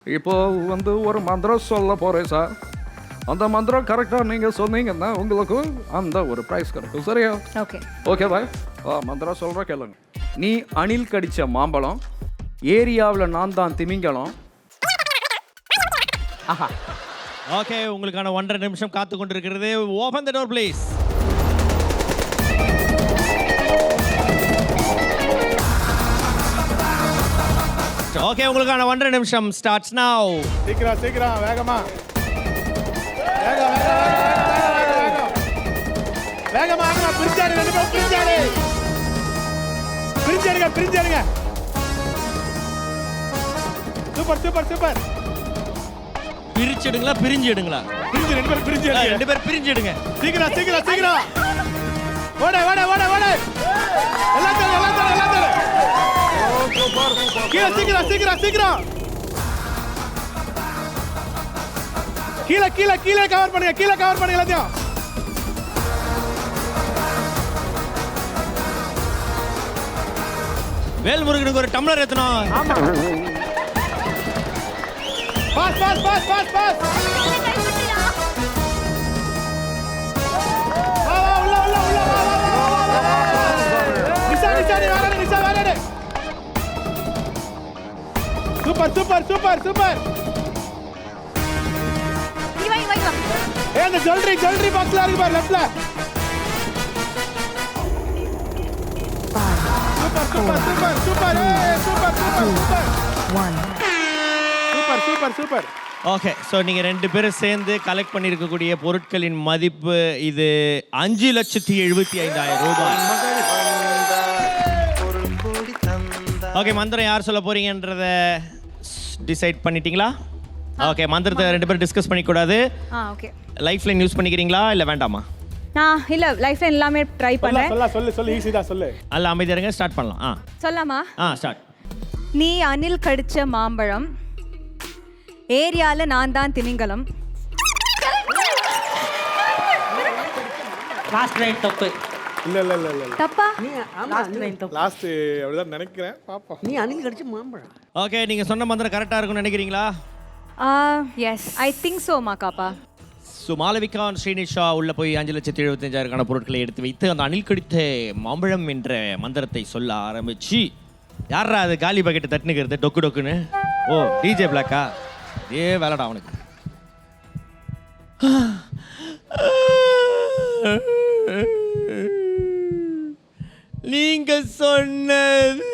இப்போ வந்து ஒரு மந்திரம் சொல்ல போகிறேன் சார். அந்த மந்திரம் கரெக்டாக நீங்கள் சொன்னீங்கன்னா உங்களுக்கு அந்த ஒரு ப்ரைஸ் கிடைக்கும். சரியா? Okay okay bye. மந்திரம் சொல்கிற கேளுங்க. நீ அணில் கடித்த மாம்பழம், ஏரியாவில் நான் தான் திமிங்கலம். ஆஹா. ஓகே, உங்களுக்கான 1.5 நிமிஷம் காத்து கொண்டிருக்கிறது. Open the door please. Okay, உங்களுக்கான 1.5 நிமிஷம் ஸ்டார்ட்ஸ் நவ். சீக்கிரம் சீக்கிரம் வேகமா வேகம் வேகமா வேகமா பிரிஞ்சாடு, ரெண்டு பேரும் பிரிஞ்சாடு, பிரிஞ்சாடுங்க பிரிஞ்சாடுங்க. Super super super. பிரிச்சிடுங்களா பிரிஞ்சிடுங்களா? பிரிஞ்சு ரெண்டு பேரும் பிரிஞ்சாடுங்க. ரெண்டு பேரும் பிரிஞ்சிடுங்க. சீக்கிரம் சீக்கிரம் சீக்கிரம். ஓட ஓட ஓட ஓட. எல்லாம் தர எல்லாம் தர எல்லாம் தர. கீழே சீக்கிரம் சீக்கிரம் சீக்கிரம். கீழே கீழே கீழே கவர் பண்ணுங்க, கீழே கவர் பண்ணுங்க எல்லாத்தையும். வேல்முருகனுக்கு ஒரு டம்ளர் ஏத்தணும். ஆமா. Boss boss boss boss boss. வா வா உள்ள உள்ள உள்ள வா வா வா வா. நிஷா நிஷா நீ வாடா நிஷா வாடா. Super super super super. ஏ அந்த ஜுவல்லரி ஜுவல்லரி பாக்ஸ்ல இருக்கு பாரு லெஃப்ட்ல. Super super super super. ஏ super super super. 1 super super super. Okay, so நீங்கள் 2 பேரும் சேர்ந்து கலெக்ட் பண்ணியிருக்கக்கூடிய பொருட்களின் மதிப்பு இது 5,75,000 ரூபாய். ஓகே, மந்திரம் யார் சொல்ல போறீங்கன்றத டிசைட் பண்ணிட்டீங்களா? ஓகே, மந்திரத்தை 2 பேரும் டிஸ்கஸ் பண்ணிக்கூடாது. ஓகே. லைஃப் லைன் யூஸ் பண்ணிக்கிறீங்களா இல்லை வேண்டாமா? நான் இல்ல லைஃப்ல எல்லாமே ட்ரை பண்ணேன். சொல்லு சொல்லு சொல்லு ஈஸி தான் சொல்லு. அல்ல அமைதியா இருங்க, ஸ்டார்ட் பண்ணலாம். சொல்லாமா? ஸ்டார்ட். நீ அணில் கடிச்ச மாம்பழம், ஏரியால நான் தான் திமிங்கலம். லாஸ்ட் லைன் தப்பு. இல்ல இல்ல இல்ல இல்ல. தப்பா? நீ லாஸ்ட் லைன் தப்பு. லாஸ்ட் அப்படிதான் நினைக்கிறேன். பாப்போம். நீ அணில் கடிச்சு மாம்பழம். ஓகே, நீங்க சொன்ன மந்திரம் கரெக்டா இருக்கும்னு நினைக்கிறீங்களா? எஸ் ஐ திங்க் சோ மாக்காப்பா. ஸோ மாளவிகா ஸ்ரீனிஷா உள்ள போய் 5,75,000 பொருட்களை எடுத்து வைத்து அந்த அணில் கடித்த மாம்பழம் என்ற மந்திரத்தை சொல்ல ஆரம்பிச்சு, யாரா அது காலி பக்கெட்டு தட்டுனுக்கிறது டொக்கு டொக்குன்னு? ஓ, டிஜே பிளாக்கா? ஏ வேலைடா அவனுக்கு. நீங்க சொன்னது